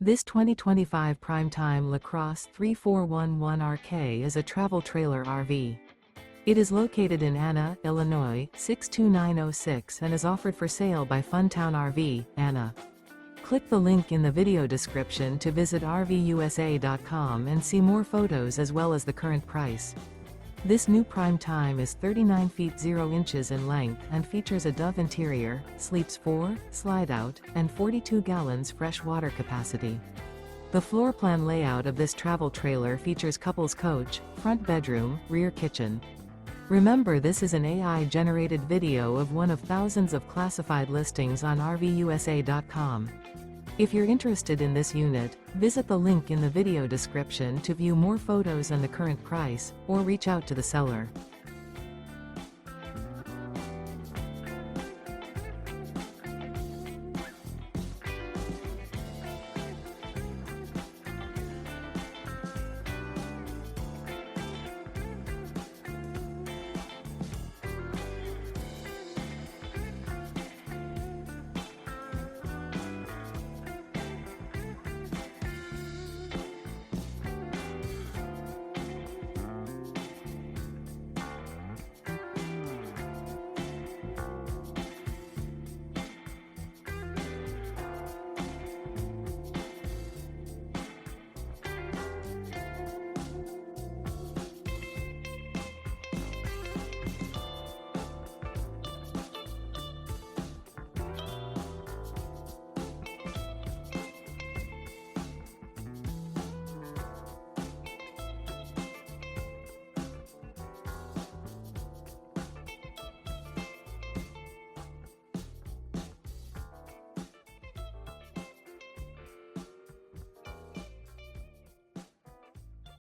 This 2025 Prime Time LaCrosse 3411RK is a travel trailer RV. It is located in Anna, Illinois, 62906 and is offered for sale by Funtown RV, Anna. Click the link in the video description to visit RVUSA.com and see more photos as well as the current price. This new Prime Time is 39 feet 0 inches in length and features a Dove interior, sleeps 4, Slideout, and 42 gallons fresh water capacity. The floor plan layout of this travel trailer features couples coach, front bedroom, rear kitchen. Remember, this is an AI-generated video of one of thousands of classified listings on RVUSA.com. If you're interested in this unit, visit the link in the video description to view more photos and the current price, or reach out to the seller.